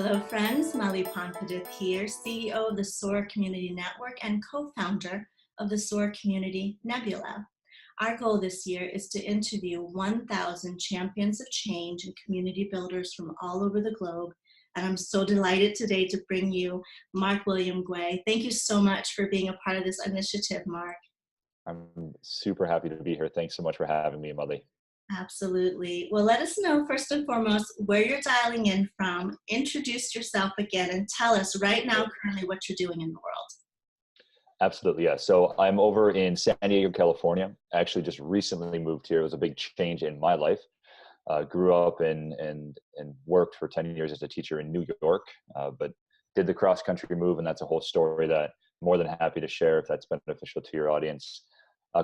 Hello, friends. Mali Pankadith here, CEO of the SOAR Community Network and co-founder of the SOAR Community Nebula. Our goal this year is to interview 1,000 champions of change and community builders from all over the globe. And I'm so delighted today to bring you Mark William Guay. Thank you so much for being a part of this initiative, Mark. I'm super happy to be here. Thanks so much for having me, Mali. Absolutely. Well, let us know first and foremost where you're dialing in from. Introduce yourself again and tell us right now, currently, what you're doing in the world. Absolutely, yeah. So I'm over in San Diego, California. I actually just recently moved here. It was a big change in my life. Grew up and worked for 10 years as a teacher in New York, but did the cross-country move, and that's a whole story that I'm more than happy to share if that's beneficial to your audience.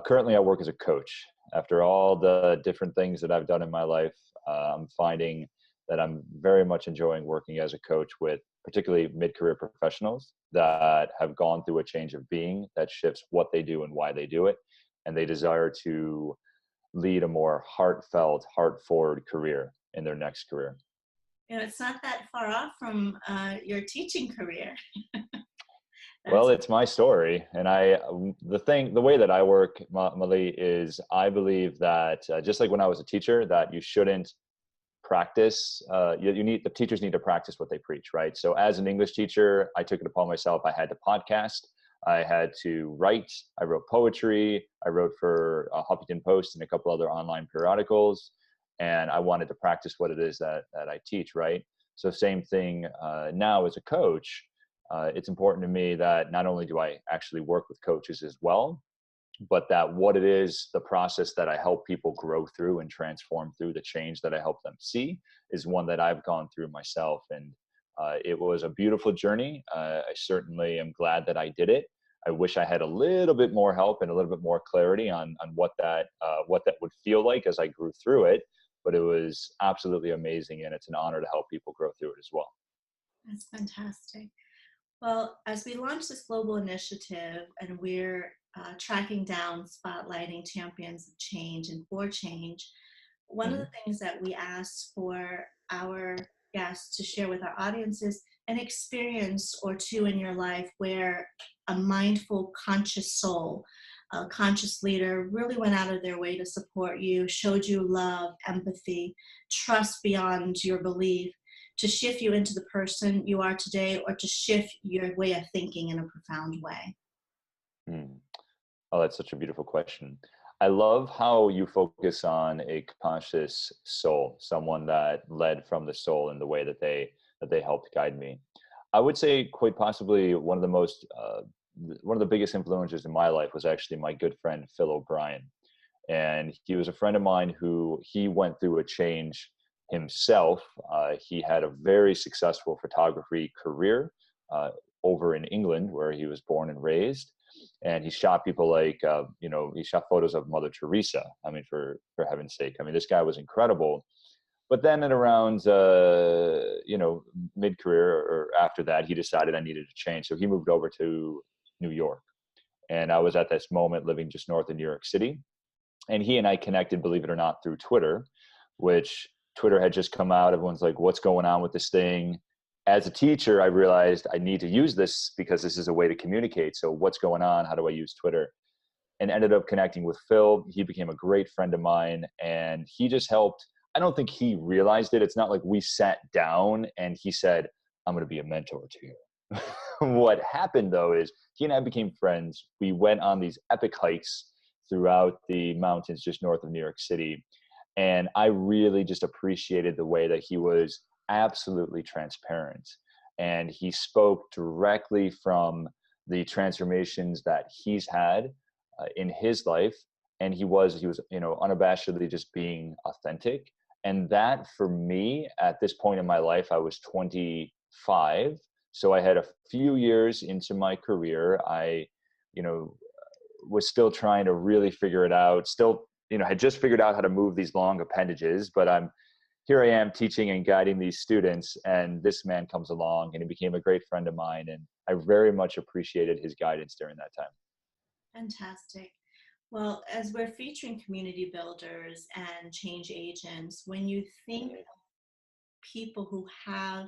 Currently, I work as a coach. After all the different things that I've done in my life, I'm finding that I'm very much enjoying working as a coach with particularly mid-career professionals that have gone through a change of being that shifts what they do and why they do it. And they desire to lead a more heartfelt, heart-forward career in their next career. You know, it's not that far off from your teaching career. Well, it's my story, and the way that I work, Mali, is I believe that just like when I was a teacher, that you shouldn't practice. The teachers need to practice what they preach, right? So, as an English teacher, I took it upon myself. I had to podcast, I had to write, I wrote poetry, I wrote for Huffington Post and a couple other online periodicals, and I wanted to practice what it is that I teach, right? So, same thing now as a coach. It's important to me that not only do I actually work with coaches as well, but that what it is, the process that I help people grow through and transform through, the change that I help them see, is one that I've gone through myself. And it was a beautiful journey. I certainly am glad that I did it. I wish I had a little bit more help and a little bit more clarity on what that would feel like as I grew through it. But it was absolutely amazing, and it's an honor to help people grow through it as well. That's fantastic. Well, as we launch this global initiative and we're tracking down, spotlighting champions of change and for change, one of the things that we ask for our guests to share with our audience is an experience or two in your life where a mindful, conscious soul, a conscious leader really went out of their way to support you, showed you love, empathy, trust beyond your belief, to shift you into the person you are today, or to shift your way of thinking in a profound way? Mm. Oh, that's such a beautiful question. I love how you focus on a conscious soul, someone that led from the soul in the way that they helped guide me. I would say quite possibly one of the biggest influences in my life was actually my good friend Phil O'Brien, and he was a friend of mine who he went through a change himself. He had a very successful photography career over in England, where he was born and raised. And he shot people like, he shot photos of Mother Teresa. I mean, for heaven's sake. I mean, this guy was incredible. But then at around, mid-career or after that, he decided I needed to change. So he moved over to New York. And I was at this moment living just north of New York City. And he and I connected, believe it or not, through Twitter, which Twitter had just come out. Everyone's like, what's going on with this thing? As a teacher, I realized I need to use this because this is a way to communicate. So what's going on? How do I use Twitter? And ended up connecting with Phil. He became a great friend of mine, and he just helped. I don't think he realized it. It's not like we sat down and he said, I'm going to be a mentor to you. What happened though is he and I became friends. We went on these epic hikes throughout the mountains just north of New York City. And I really just appreciated the way that he was absolutely transparent. And he spoke directly from the transformations that he's had in his life. And he was, unabashedly just being authentic. And that for me, at this point in my life, I was 25. So I had a few years into my career. I, was still trying to really figure it out. Still, had just figured out how to move these long appendages, but here I am teaching and guiding these students, and this man comes along and he became a great friend of mine. And I very much appreciated his guidance during that time. Fantastic. Well, as we're featuring community builders and change agents, when you think of people who have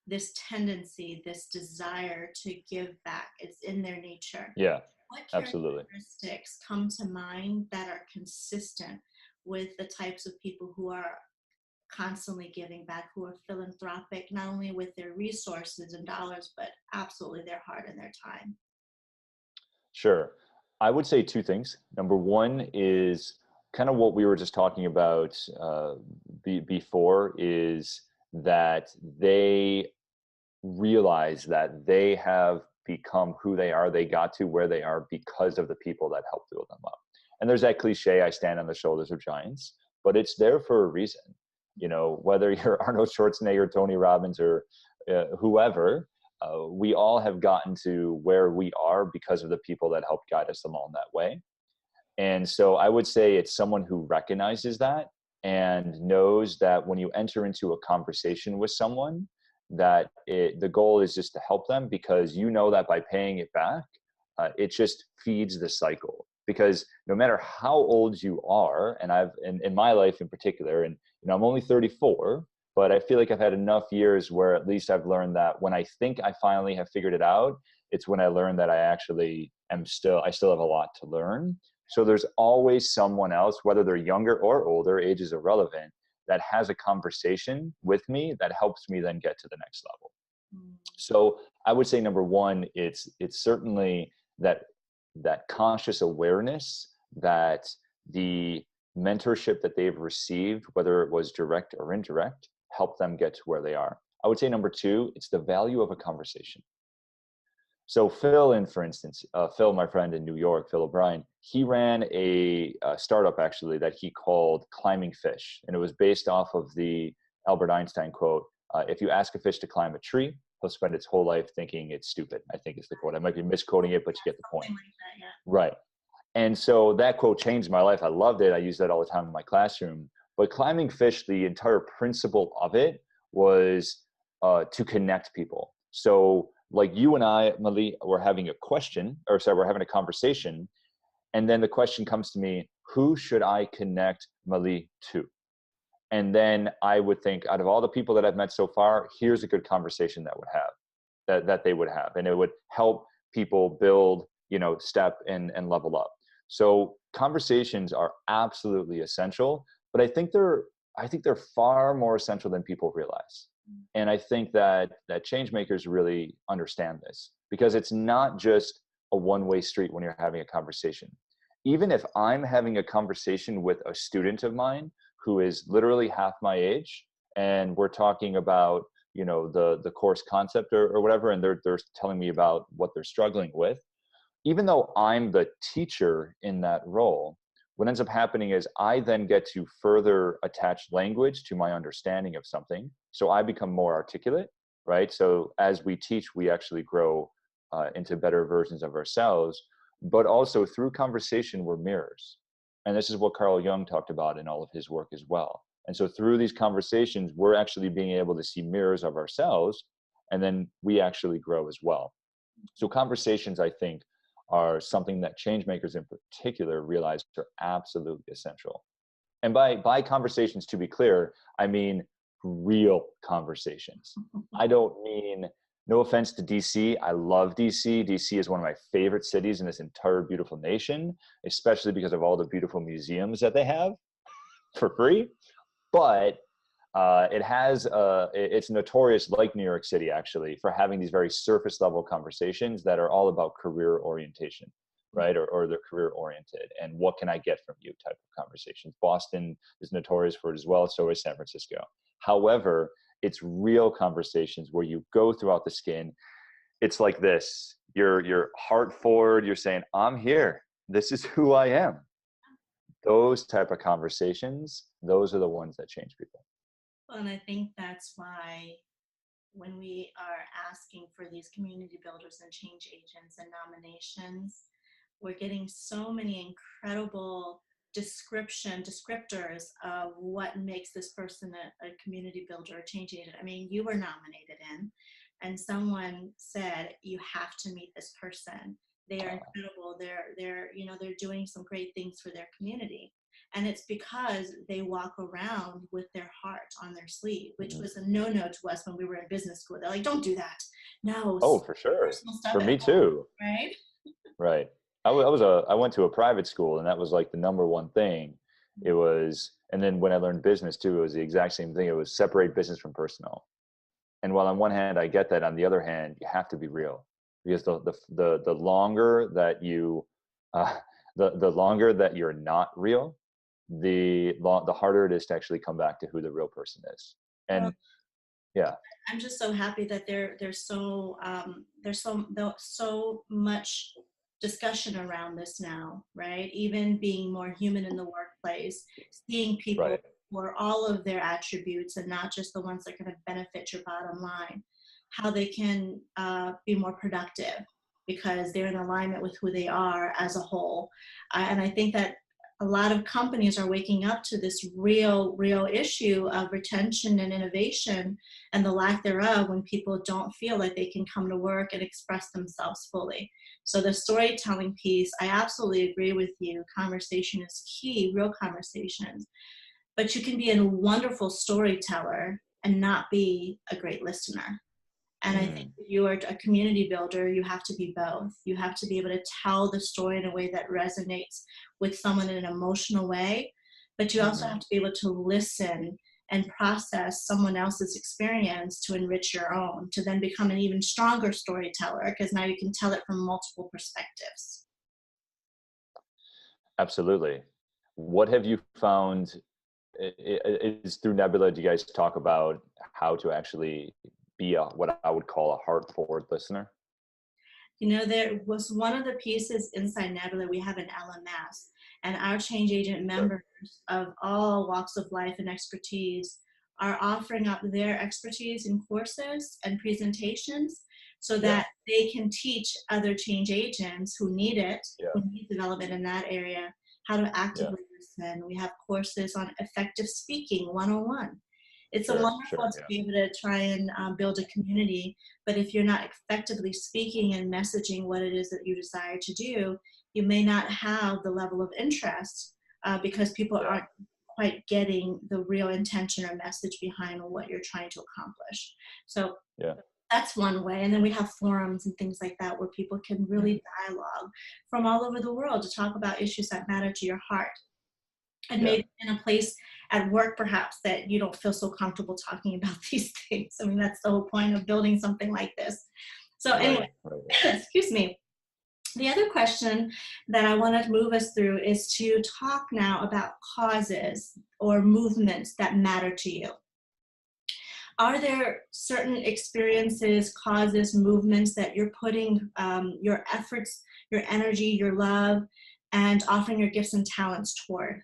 this tendency, this desire to give back. It's in their nature. Yeah, What absolutely. characteristics come to mind that are consistent with the types of people who are constantly giving back, who are philanthropic, not only with their resources and dollars, but absolutely their heart and their time? Sure. I would say two things. Number one is kind of what we were just talking about before, is that they realize that they have become who they are. They got to where they are because of the people that helped build them up. And there's that cliche, I stand on the shoulders of giants, but it's there for a reason. You know, whether you're Arnold Schwarzenegger, Tony Robbins, or whoever, we all have gotten to where we are because of the people that helped guide us along that way. And so I would say it's someone who recognizes that and knows that when you enter into a conversation with someone, that the goal is just to help them, because you know that by paying it back, it just feeds the cycle. Because no matter how old you are, and I've in my life in particular, and I'm only 34, but I feel like I've had enough years where at least I've learned that when I think I finally have figured it out, it's when I learn that I still have a lot to learn. So there's always someone else, whether they're younger or older, age is irrelevant, that has a conversation with me that helps me then get to the next level. Mm. So I would say number one, it's certainly that conscious awareness that the mentorship that they've received, whether it was direct or indirect, helped them get to where they are. I would say number two, it's the value of a conversation. So Phil, for instance, Phil, my friend in New York, Phil O'Brien, he ran a startup actually that he called Climbing Fish. And it was based off of the Albert Einstein quote, if you ask a fish to climb a tree, he'll spend its whole life thinking it's stupid, I think is the quote. I might be misquoting it, but you get the point. Something like that, yeah. Right. And so that quote changed my life. I loved it. I use that all the time in my classroom. But Climbing Fish, the entire principle of it was to connect people. So like you and I, Mali, we're having we're having a conversation. And then the question comes to me, who should I connect Mali to? And then I would think, out of all the people that I've met so far, here's a good conversation that they would have. And it would help people build, step and level up. So conversations are absolutely essential, but I think they're far more essential than people realize. And I think that change makers really understand this, because it's not just a one-way street when you're having a conversation. Even if I'm having a conversation with a student of mine who is literally half my age, and we're talking about, the course concept or whatever, and they're telling me about what they're struggling with, even though I'm the teacher in that role, what ends up happening is I then get to further attach language to my understanding of something. So I become more articulate, right? So as we teach, we actually grow into better versions of ourselves. But also through conversation, we're mirrors. And this is what Carl Jung talked about in all of his work as well. And so through these conversations, we're actually being able to see mirrors of ourselves, and then we actually grow as well. So conversations, I think, are something that change makers in particular realize are absolutely essential. And by conversations, to be clear, I mean real conversations. I don't mean, no offense to DC, I love DC. DC is one of my favorite cities in this entire beautiful nation, especially because of all the beautiful museums that they have for free. But it's notorious, like New York City actually, for having these very surface level conversations that are all about career orientation, right? Or they're career oriented, and what can I get from you type of conversations. Boston is notorious for it as well. So is San Francisco. However, it's real conversations where you go throughout the skin. It's like this, your heart forward, you're saying, I'm here. This is who I am. Those type of conversations, those are the ones that change people. Well, and I think that's why when we are asking for these community builders and change agents and nominations, we're getting so many incredible descriptors of what makes this person a community builder, a change agent. I mean, you were nominated in, and someone said you have to meet this person. They are incredible. They're doing some great things for their community. And it's because they walk around with their heart on their sleeve, which Mhm. was a no-no to us when we were in business school. They're like, don't do that. No, Oh, for sure. personal stuff For at me home, too. right? Right. I went to a private school, and that was like the number one thing. It was, and then when I learned business too, it was the exact same thing. It was separate business from personal. And while on one hand I get that, on the other hand, you have to be real, because the longer that you, uh, the longer that you're not real, the harder it is to actually come back to who the real person is. Well, And yeah, I'm just so happy that there's so much discussion around this now, right? Even being more human in the workplace, seeing people right, for all of their attributes and not just the ones that are going to benefit your bottom line, how they can be more productive because they're in alignment with who they are as a whole. And I think that a lot of companies are waking up to this real issue of retention and innovation and the lack thereof when people don't feel like they can come to work and express themselves fully. So the storytelling piece, I absolutely agree with you. Conversation is key, real conversations. But you can be a wonderful storyteller and not be a great listener. And I think mm, if you are a community builder, you have to be both. You have to be able to tell the story in a way that resonates with someone in an emotional way, but you also hmm have to be able to listen and process someone else's experience to enrich your own, to then become an even stronger storyteller, because now you can tell it from multiple perspectives. absolutely. What have you found is through Nebula? Do you guys talk about how to actually be a, what I would call a heart forward listener? You know, there was one of the pieces inside Nebula, we have an LMS, and our change agent Sure. members of all walks of life and expertise are offering up their expertise in courses and presentations so Yeah. that they can teach other change agents who need it, Yeah. who need development in that area, how to Yeah. actively listen. We have courses on effective speaking 101. It's a Sure. Sure. wonderful to Yeah. be able to try and build a community, but if you're not effectively speaking and messaging what it is that you desire to do, you may not have the level of interest because people Yeah. aren't quite getting the real intention or message behind what you're trying to accomplish. So Yeah. that's one way. And then we have forums and things like that where people can Mhm. really dialogue from all over the world to talk about issues that matter to your heart, and Yeah. maybe in a place at work perhaps that you don't feel so comfortable talking about these things. I mean, that's the whole point of building something like this. So anyway, Right. Right. excuse me. The other question that I want to move us through is to talk now about causes or movements that matter to you. Are there certain experiences, causes, movements that you're putting your efforts, your energy, your love, and offering your gifts and talents toward?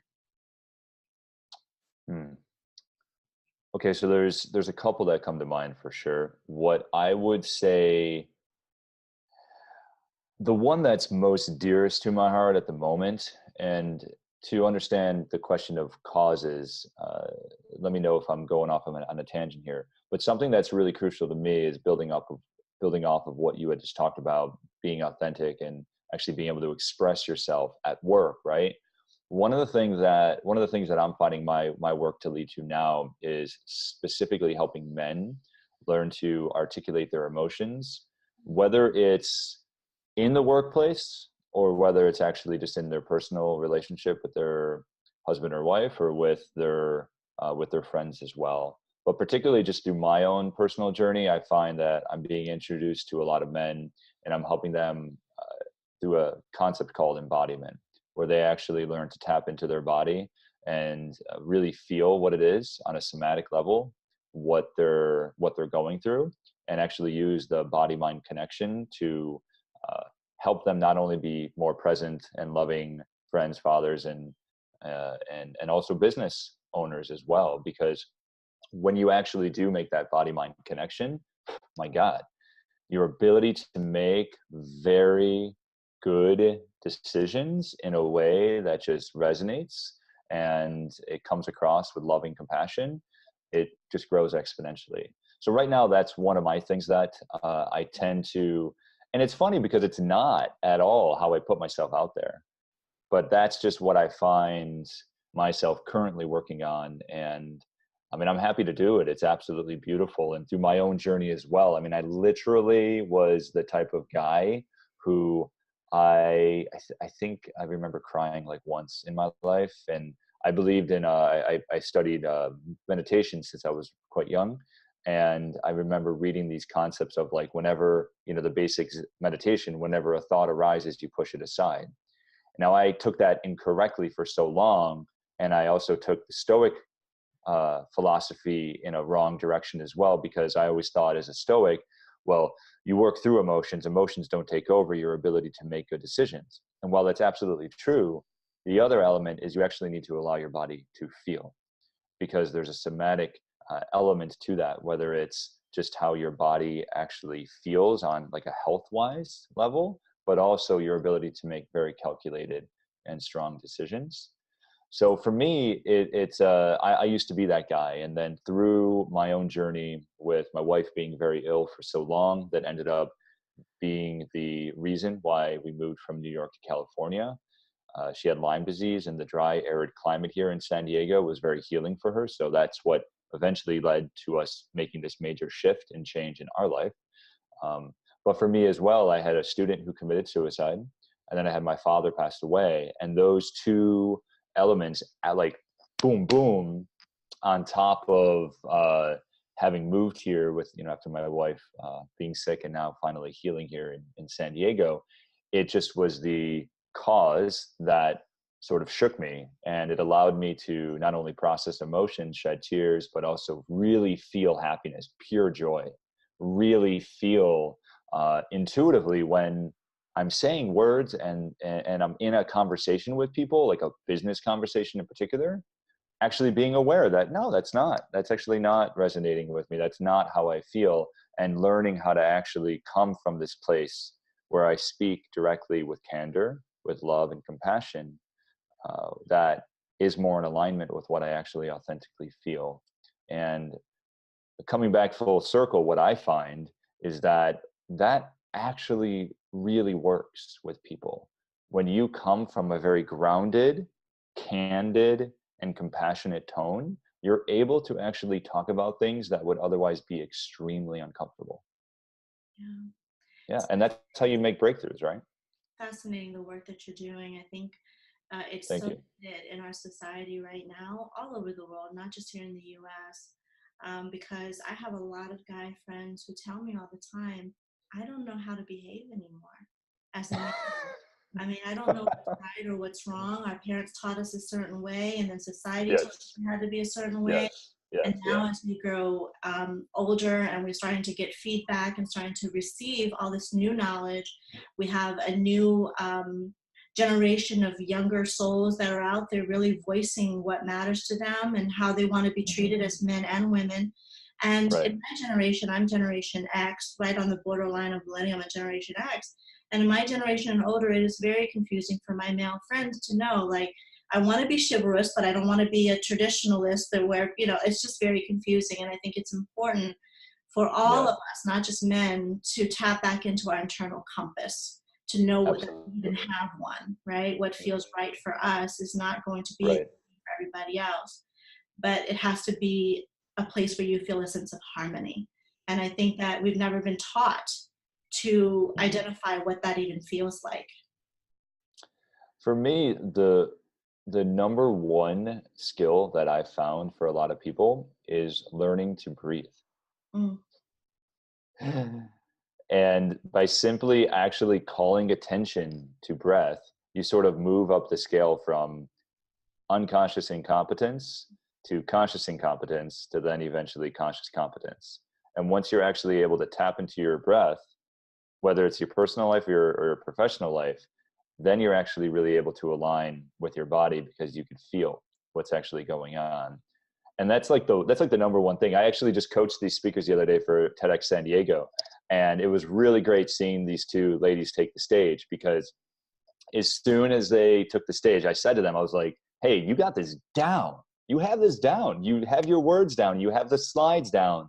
Hmm. Okay, so there's a couple that come to mind for sure. What I would say, the one that's most dearest to my heart at the moment, and to understand the question of causes, let me know if I'm going off on a tangent here. But something that's really crucial to me is building off of what you had just talked about, being authentic and actually being able to express yourself at work, right? One of the things that I'm finding my work to lead to now is specifically helping men learn to articulate their emotions, whether it's in the workplace or whether it's actually just in their personal relationship with their husband or wife, or with their friends as well. But particularly just through my own personal journey, I find that I'm being introduced to a lot of men, and I'm helping them through a concept called embodiment, where they actually learn to tap into their body and really feel what it is on a somatic level, what they're going through, and actually use the body mind connection to uh, help them not only be more present and loving friends, fathers, and also business owners as well. Because when you actually do make that body mind connection, my God, your ability to make very good decisions in a way that just resonates and it comes across with loving compassion, it just grows exponentially. So right now, that's one of my things that I tend to, and it's funny because it's not at all how I put myself out there, but that's just what I find myself currently working on. And I mean, I'm happy to do it. It's absolutely beautiful. And through my own journey as well. I mean, I literally was the type of guy who I think I remember crying like once in my life. And I believed in, I studied meditation since I was quite young. And I remember reading these concepts of like, whenever, you know, the basics meditation, whenever a thought arises, you push it aside. Now, I took that incorrectly for so long. And I also took the Stoic philosophy in a wrong direction as well, because I always thought as a Stoic, well, you work through emotions, emotions don't take over your ability to make good decisions. And while that's absolutely true, the other element is you actually need to allow your body to feel, because there's a somatic element to that, whether it's just how your body actually feels on like a health wise level, but also your ability to make very calculated and strong decisions. So for me, I used to be that guy. And then through my own journey with my wife being very ill for so long, that ended up being the reason why we moved from New York to California. She had Lyme disease, and the dry, arid climate here in San Diego was very healing for her. So that's what eventually led to us making this major shift and change in our life. But for me as well, I had a student who committed suicide, and then I had my father pass away. And those two elements at like boom, boom, on top of having moved here with, you know, after my wife being sick and now finally healing here in San Diego, it just was the cause that sort of shook me, and it allowed me to not only process emotions, shed tears, but also really feel happiness, pure joy, really feel intuitively when I'm saying words and I'm in a conversation with people, like a business conversation in particular, actually being aware that no, that's actually not resonating with me. That's not how I feel. And learning how to actually come from this place where I speak directly with candor, with love and compassion, that is more in alignment with what I actually authentically feel. And coming back full circle, what I find is that that actually really works with people. When you come from a very grounded, candid, and compassionate tone, you're able to actually talk about things that would otherwise be extremely uncomfortable. Yeah. Yeah, and that's how you make breakthroughs, right? Fascinating, the work that you're doing. I think it's Thank so you. needed in our society right now, all over the world, not just here in the US. Because I have a lot of guy friends who tell me all the time, I don't know how to behave anymore as a man. I mean, I don't know what's right or what's wrong. Our parents taught us a certain way, and then society told us Yes, we had to be a certain way. yes, And yes, now, yes. as we grow older and we're starting to get feedback and starting to receive all this new knowledge, we have a new generation of younger souls that are out there really voicing what matters to them and how they want to be Mhm. treated as men and women. And Right. in my generation, I'm Generation X, right on the borderline of millennium and Generation X. And in my generation and older, it is very confusing for my male friends to know, like, I want to be chivalrous, but I don't want to be a traditionalist that where, you know, it's just very confusing. And I think it's important for all Yeah, of us, not just men, to tap back into our internal compass, to know what that we even absolutely. have one, right? What feels Mhm. right for us is not going to be Right. for everybody else, but it has to be a place where you feel a sense of harmony. And I think that we've never been taught to Mhm. identify what that even feels like. For me, the number one skill that I found for a lot of people is learning to breathe. Mm, And by simply actually calling attention to breath, you sort of move up the scale from unconscious incompetence to conscious incompetence to then eventually conscious competence. And once you're actually able to tap into your breath, whether it's your personal life or your professional life, then you're actually really able to align with your body because you can feel what's actually going on. And that's like the number one thing. I actually just coached these speakers the other day for TEDx San Diego, and it was really great seeing these two ladies take the stage, because as soon as they took the stage, I said to them, I was like, hey, you got this down. You have this down. You have your words down. You have the slides down.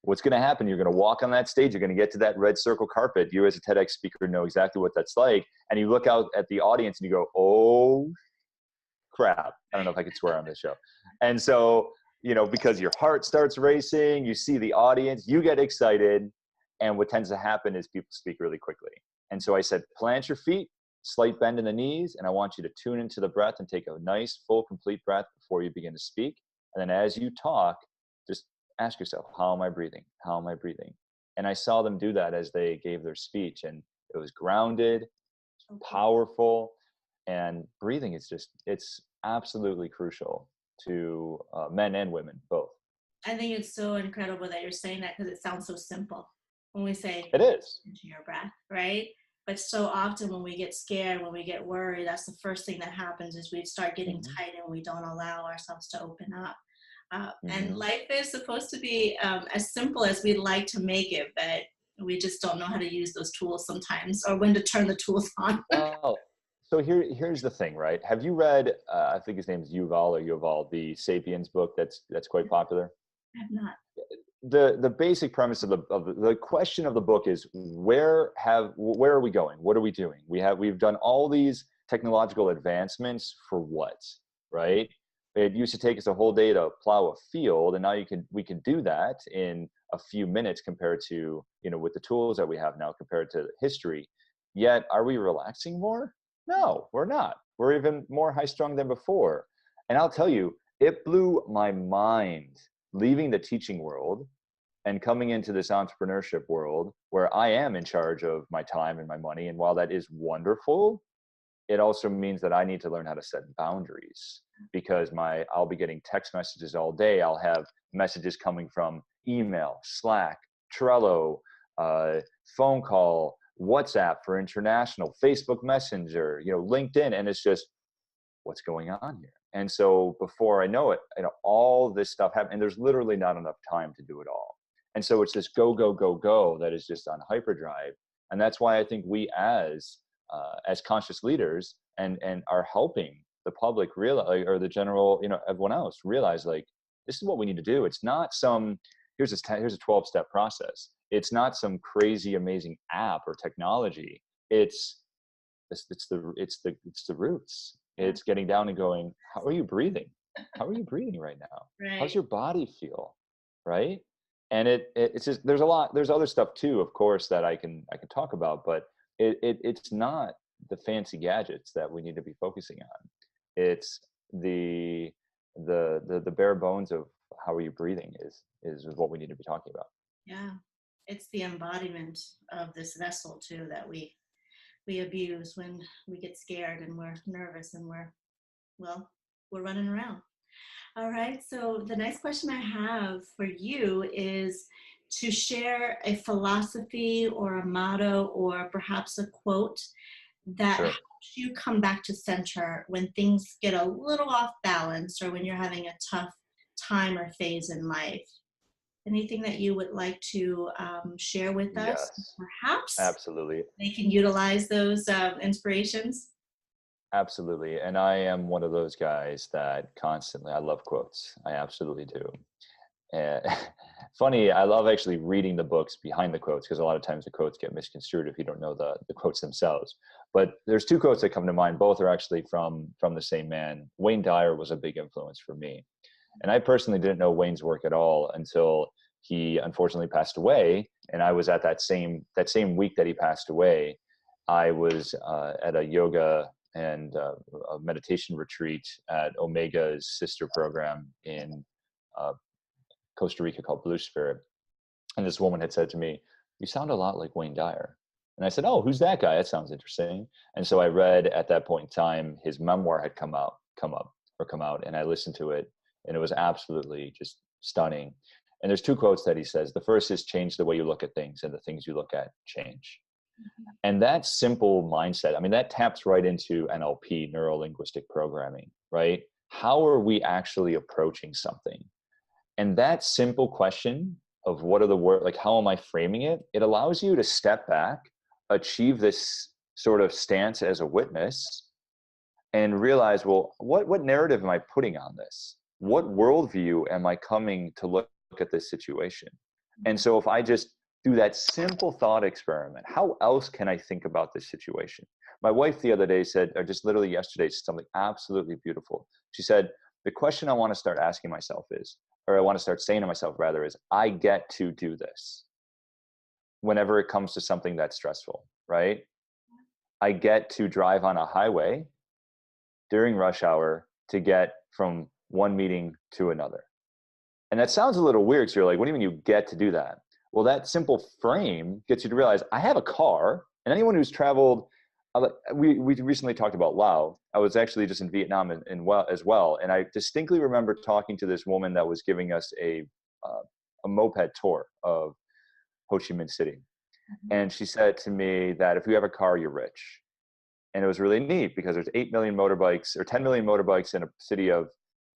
What's going to happen? You're going to walk on that stage. You're going to get to that red circle carpet. You as a TEDx speaker know exactly what that's like. And you look out at the audience and you go, oh, crap. I don't know if I could swear on this show. And so, because your heart starts racing, you see the audience, you get excited. And what tends to happen is people speak really quickly. And so I said, plant your feet, slight bend in the knees, and I want you to tune into the breath and take a nice, full, complete breath before you begin to speak. And then as you talk, just ask yourself, how am I breathing? How am I breathing? And I saw them do that as they gave their speech, and it was grounded, powerful, and breathing is it's absolutely crucial to men and women, both. I think it's so incredible that you're saying that, because it sounds so simple when we say It is. into your breath, right? But so often when we get scared, when we get worried, that's the first thing that happens is we start getting tight and we don't allow ourselves to open up. And life is supposed to be as simple as we'd like to make it, but we just don't know how to use those tools sometimes, or when to turn the tools on. Well, so here's the thing, right? Have you read, I think his name is Yuval, the Sapiens book that's quite popular? I have not. The basic premise of the question of the book is where are we going? What are we doing? We've done all these technological advancements for what, right? It used to take us a whole day to plow a field, and now we can do that in a few minutes compared to, with the tools that we have now compared to history. Yet, are we relaxing more? No, we're not. We're even more high-strung than before. And I'll tell you, it blew my mind leaving the teaching world and coming into this entrepreneurship world where I am in charge of my time and my money. And while that is wonderful, it also means that I need to learn how to set boundaries, because I'll be getting text messages all day. I'll have messages coming from email, Slack, Trello, phone call, WhatsApp for international, Facebook Messenger, LinkedIn. And it's just, what's going on here? And so before I know it, all this stuff happens, and there's literally not enough time to do it all. And so it's this go, go, go, go that is just on hyperdrive. And that's why I think we as conscious leaders and are helping the public realize, or the general, everyone else realize, like, this is what we need to do. It's not here's a 12-step process. It's not some crazy, amazing app or technology. It's the roots. It's getting down and going, how are you breathing? How are you breathing right now? Right. How's your body feel? Right. And it's just, there's other stuff too, of course, that I can talk about, but it's not the fancy gadgets that we need to be focusing on. It's the bare bones of how are you breathing is what we need to be talking about. Yeah. It's the embodiment of this vessel too that we abuse when we get scared and we're nervous and we're running around. All right. So the next question I have for you is to share a philosophy or a motto or perhaps a quote that Sure. helps you come back to center when things get a little off balance, or when you're having a tough time or phase in life. Anything that you would like to share with us? Yes, Perhaps absolutely. they can utilize those inspirations. Absolutely. And I am one of those guys that constantly, I love quotes. I absolutely do. And funny, I love actually reading the books behind the quotes, because a lot of times the quotes get misconstrued if you don't know the quotes themselves. But there's two quotes that come to mind. Both are actually from the same man. Wayne Dyer was a big influence for me. And I personally didn't know Wayne's work at all until he unfortunately passed away. And I was at that same week that he passed away, I was at a yoga and a meditation retreat at Omega's sister program in Costa Rica called Blue Spirit. And this woman had said to me, "You sound a lot like Wayne Dyer." And I said, "Oh, who's that guy? That sounds interesting." And so I read, at that point in time, his memoir had come out, and I listened to it, and it was absolutely just stunning. And there's two quotes that he says. The first is, "Change the way you look at things, and the things you look at change." And that simple mindset, I mean, that taps right into NLP, neuro linguistic programming, right? How are we actually approaching something? And that simple question of what are the words, like, how am I framing it? It allows you to step back, achieve this sort of stance as a witness, and realize, well, what narrative am I putting on this? What worldview am I coming to look at this situation? And so if I just do that simple thought experiment, how else can I think about this situation? My wife the other day said, or just literally yesterday, said something absolutely beautiful. She said, the question I want to start asking myself is, or I want to start saying to myself rather, is I get to do this whenever it comes to something that's stressful, right? I get to drive on a highway during rush hour to get from one meeting to another. And that sounds a little weird. So you're like, what do you mean you get to do that? Well, that simple frame gets you to realize I have a car, and anyone who's traveled, we recently talked about Laos. I was actually just in Vietnam as well. And I distinctly remember talking to this woman that was giving us a moped tour of Ho Chi Minh City. And she said to me that if you have a car, you're rich. And it was really neat because there's 8 million motorbikes or 10 million motorbikes in a city of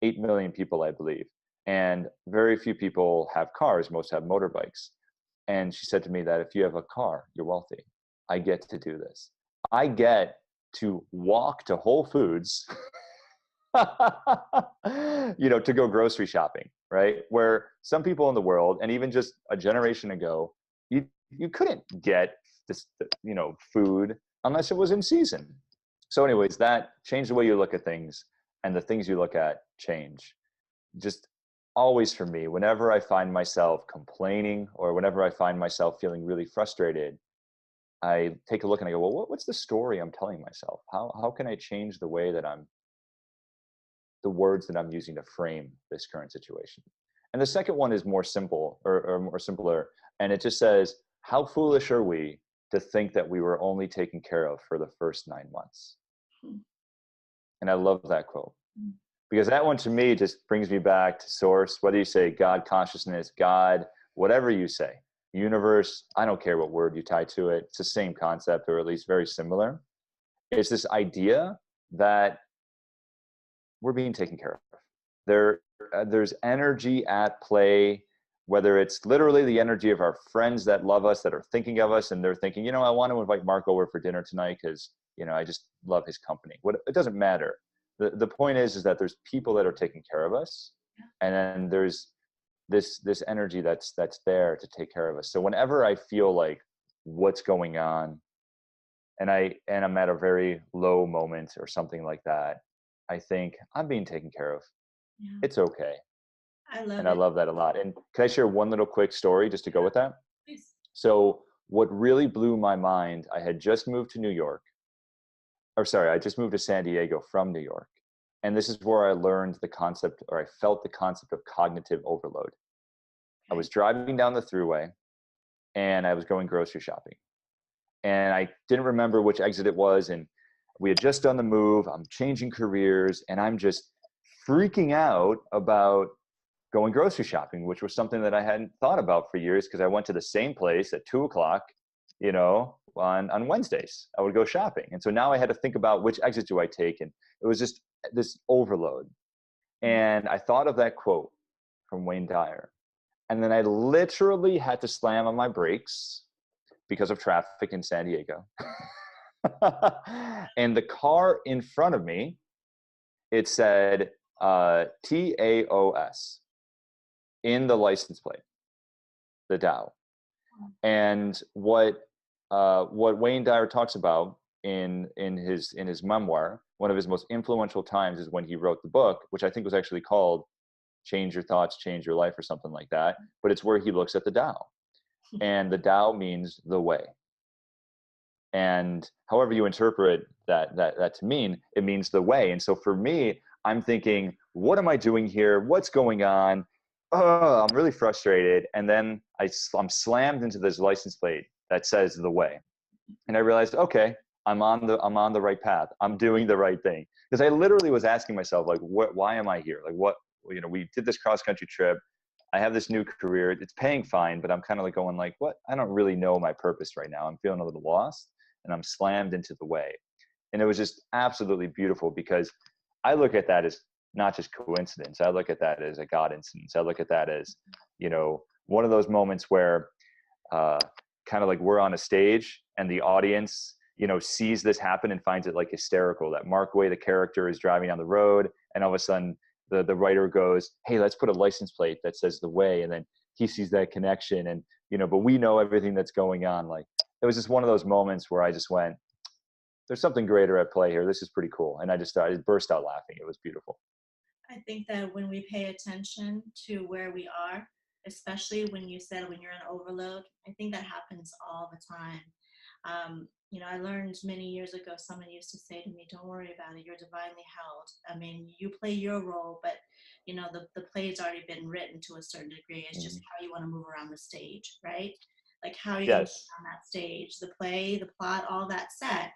8 million people, I believe. And very few people have cars. Most have motorbikes. And she said to me that if you have a car, you're wealthy. I get to do this. I get to walk to Whole Foods, to go grocery shopping, right? Where some people in the world, and even just a generation ago, you couldn't get this, food unless it was in season. So anyways, that changed the way you look at things, and the things you look at change. Just always for me, whenever I find myself complaining or whenever I find myself feeling really frustrated, I take a look and I go, well, what's the story I'm telling myself? How can I change the way that the words that I'm using to frame this current situation? And the second one is more simple or more simpler. And it just says, how foolish are we to think that we were only taken care of for the first 9 months? And I love that quote, because that one to me just brings me back to source, whether you say God consciousness, God, whatever you say, universe, I don't care what word you tie to it. It's the same concept, or at least very similar. It's this idea that we're being taken care of. There's energy at play, whether it's literally the energy of our friends that love us, that are thinking of us, and they're thinking, I want to invite Mark over for dinner tonight because, I just love his company. It doesn't matter. The point is that there's people that are taking care of us, and then there's this energy that's there to take care of us. So whenever I feel like what's going on, and I'm at a very low moment or something like that, I think I'm being taken care of. Yeah. It's okay. I love and it. I love that a lot. And can I share one little quick story just to go with that? Please. So what really blew my mind, I had just moved to New York. I just moved to San Diego from New York. And this is where I learned the concept, or I felt the concept of cognitive overload. I was driving down the thruway and I was going grocery shopping. And I didn't remember which exit it was. And we had just done the move. I'm changing careers and I'm just freaking out about going grocery shopping, which was something that I hadn't thought about for years, because I went to the same place at 2:00, on Wednesdays. I would go shopping. And so now I had to think about which exit do I take. And it was just this overload. And I thought of that quote from Wayne Dyer. And then I literally had to slam on my brakes because of traffic in San Diego. And the car in front of me, it said TAOS in the license plate, the Dow. And what Wayne Dyer talks about in his memoir, one of his most influential times is when he wrote the book, which I think was actually called Change Your Thoughts, Change Your Life, or something like that. But it's where he looks at the Tao. And the Tao means the way. And however you interpret that to mean, it means the way. And so for me, I'm thinking, what am I doing here? What's going on? Oh, I'm really frustrated. And then I'm slammed into this license plate that says the way. And I realized, okay, I'm on the right path. I'm doing the right thing. Because I literally was asking myself, like, why am I here? Like, we did this cross-country trip. I have this new career. It's paying fine, but I'm kind of like going like, what? I don't really know my purpose right now. I'm feeling a little lost, and I'm slammed into the way. And it was just absolutely beautiful, because I look at that as not just coincidence. I look at that as a God incidence. I look at that as, one of those moments where kind of like we're on a stage and the audience, sees this happen and finds it like hysterical, that Mark Guay, the character, is driving down the road, and all of a sudden the writer goes, hey, let's put a license plate that says the way. And then he sees that connection, and, but we know everything that's going on. Like, it was just one of those moments where I just went, there's something greater at play here. This is pretty cool. And I burst out laughing. It was beautiful. I think that when we pay attention to where we are, especially when you said when you're in overload, I think that happens all the time. I learned many years ago, someone used to say to me, don't worry about it. You're divinely held. I mean, you play your role, but the play's already been written to a certain degree. It's just Mhm. how you want to move around the stage, right? Like how are you going to Yes. move around that stage, the play, the plot, all that set.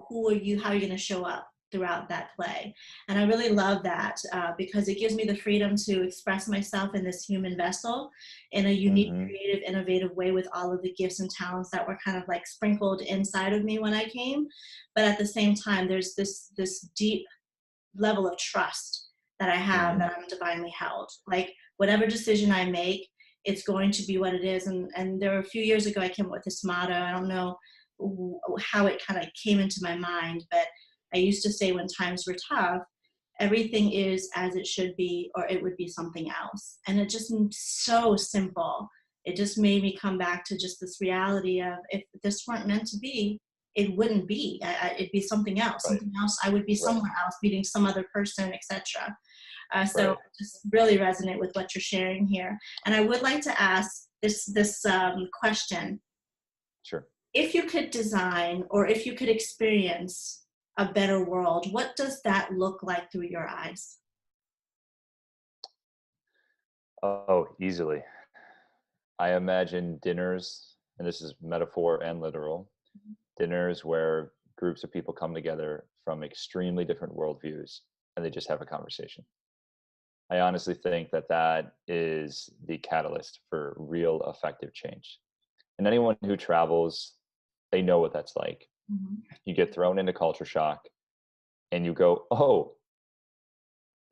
Who are you, how are you going to show up throughout that play? And I really love that because it gives me the freedom to express myself in this human vessel in a unique, Hmm. creative, innovative way with all of the gifts and talents that were kind of like sprinkled inside of me when I came. But at the same time, there's this deep level of trust that I have Hmm. that I'm divinely held. Like whatever decision I make, it's going to be what it is. And there were a few years ago, I came up with this motto. I don't know how it kind of came into my mind, but I used to say when times were tough, everything is as it should be, or it would be something else. And it just so simple. It just made me come back to just this reality of if this weren't meant to be, it wouldn't be. It'd be something else. Right. Something else. I would be Right. somewhere else, meeting some other person, etc. So I Right. just really resonate with what you're sharing here. And I would like to ask this question: Sure. if you could design or if you could experience a better world, what does that look like through your eyes? Oh, easily. I imagine dinners, and this is metaphor and literal, dinners where groups of people come together from extremely different worldviews and they just have a conversation. I honestly think that that is the catalyst for real effective change. And anyone who travels, they know what that's like. Mhm. You get thrown into culture shock and you go, oh,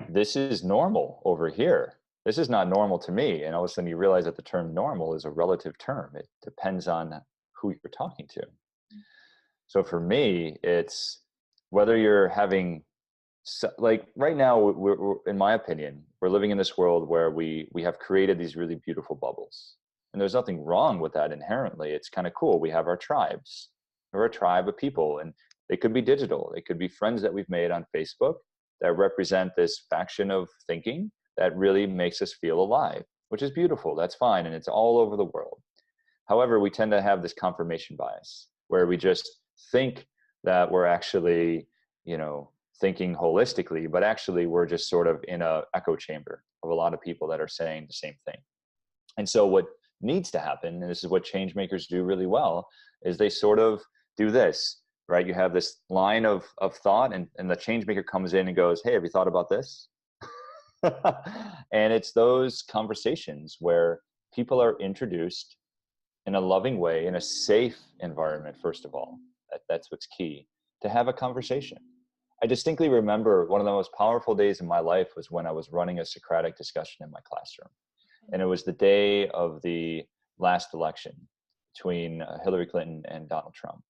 this is normal over here. This is not normal to me. And all of a sudden you realize that the term normal is a relative term. It depends on who you're talking to. So for me, it's whether you're having, like right now, in my opinion, we're living in this world where we have created these really beautiful bubbles. And there's nothing wrong with that inherently. It's kind of cool. We have our tribes. We're a tribe of people, and they could be digital. They could be friends that we've made on Facebook that represent this faction of thinking that really makes us feel alive, which is beautiful. That's fine. And it's all over the world. However, we tend to have this confirmation bias where we just think that we're actually, thinking holistically, but actually we're just sort of in a echo chamber of a lot of people that are saying the same thing. And so what needs to happen, and this is what change makers do really well, is they sort of do this, right? You have this line of thought and the change maker comes in and goes, hey, have you thought about this? And it's those conversations where people are introduced in a loving way, in a safe environment, first of all. That's what's key, to have a conversation. I distinctly remember one of the most powerful days in my life was when I was running a Socratic discussion in my classroom. And it was the day of the last election between Hillary Clinton and Donald Trump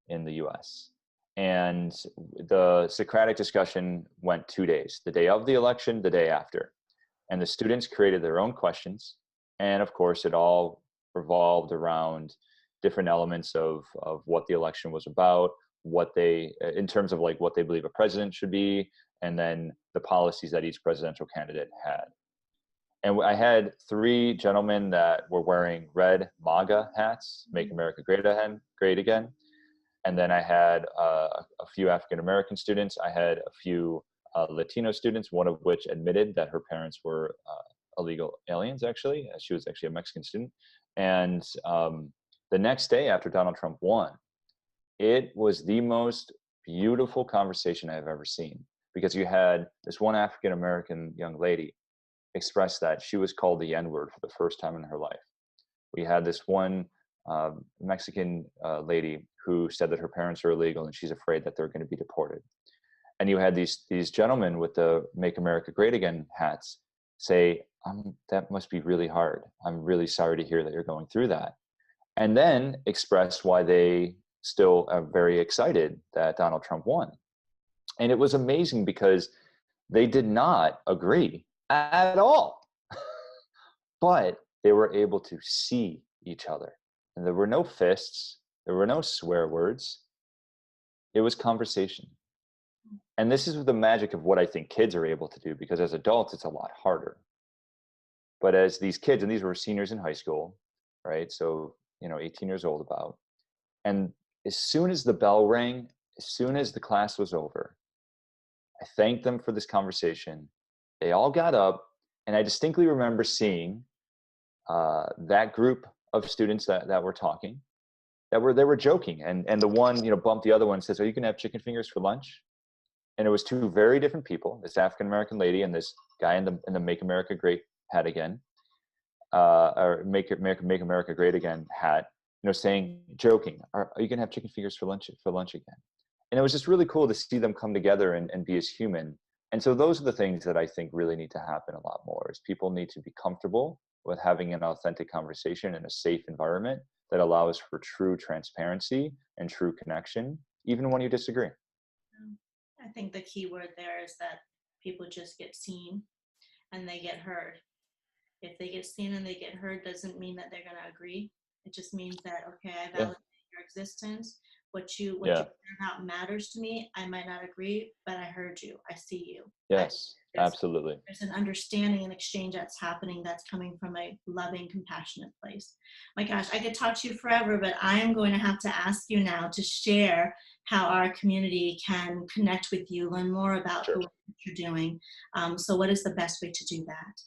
in the US. And the Socratic discussion went 2 days, the day of the election, the day after. And the students created their own questions. And of course, it all revolved around different elements of what the election was about, what they, in terms of like what they believe a president should be, and then the policies that each presidential candidate had. And I had 3 gentlemen that were wearing red MAGA hats, Make America Great Again. And then I had a few African American students. I had a few Latino students, one of which admitted that her parents were illegal aliens, actually. She was actually a Mexican student. And the next day after Donald Trump won, it was the most beautiful conversation I've ever seen, because you had this one African American young lady express that she was called the N-word for the first time in her life. We had this one Mexican lady who said that her parents are illegal and she's afraid that they're going to be deported. And you had these gentlemen with the Make America Great Again hats say, that must be really hard. I'm really sorry to hear that you're going through that. And then express why they still are very excited that Donald Trump won. And it was amazing because they did not agree at all. But they were able to see each other. And there were no fists, there were no swear words. It was conversation. And this is the magic of what I think kids are able to do, because as adults, it's a lot harder. But as these kids, and these were seniors in high school, right? So, 18 years old about. And as soon as the bell rang, as soon as the class was over, I thanked them for this conversation. They all got up, and I distinctly remember seeing that group of students that were talking, they were joking, and the one bumped the other one and says, "Are you gonna have chicken fingers for lunch?" And it was two very different people, this African American lady and this guy in the Make America Great hat again, or Make America Great Again hat, saying, joking, are you gonna have chicken fingers for lunch again? And it was just really cool to see them come together and be as human. And so those are the things that I think really need to happen a lot more, is people need to be comfortable with having an authentic conversation in a safe environment that allows for true transparency and true connection, even when you disagree. I think the key word there is that people just get seen and they get heard. If they get seen and they get heard, doesn't mean that they're going to agree. It just means that, okay, I Yeah. validate your existence. What you Yeah. care about matters to me. I might not agree, but I heard you. I see you. Yes, There's, absolutely. there's an understanding and exchange that's happening that's coming from a loving, compassionate place. My gosh, I could talk to you forever, but I am going to have to ask you now to share how our community can connect with you, learn more about Sure. the work that you're doing. So what is the best way to do that?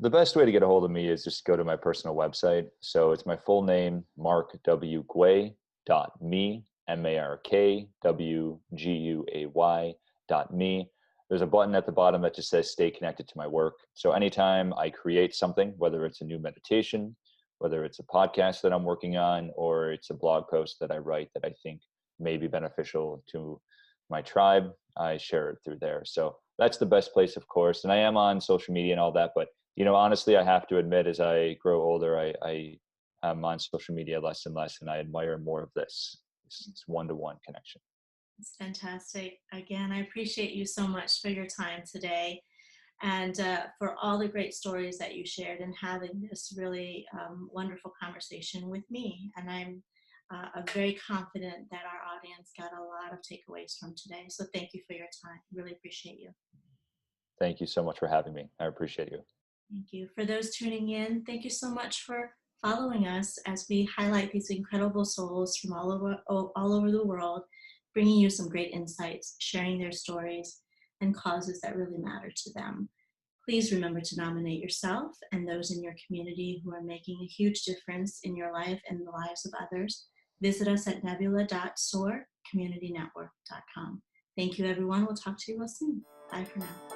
The best way to get a hold of me is just go to my personal website. So it's my full name, markwguay.me, MarkWguay.me. There's a button at the bottom that just says stay connected to my work. So anytime I create something, whether it's a new meditation, whether it's a podcast that I'm working on, or it's a blog post that I write that I think may be beneficial to my tribe, I share it through there. So that's the best place, of course. And I am on social media and all that, but honestly, I have to admit, as I grow older, I am on social media less and less, and I admire more of this one-to-one connection. It's fantastic. Again, I appreciate you so much for your time today, and for all the great stories that you shared and having this really wonderful conversation with me. And I'm very confident that our audience got a lot of takeaways from today. So thank you for your time. Really appreciate you. Thank you so much for having me. I appreciate you. Thank you. For those tuning in, thank you so much for following us as we highlight these incredible souls from all over the world, bringing you some great insights, sharing their stories and causes that really matter to them. Please remember to nominate yourself and those in your community who are making a huge difference in your life and the lives of others. Visit us at nebula.soarcommunitynetwork.com. Thank you, everyone. We'll talk to you real soon. Bye for now.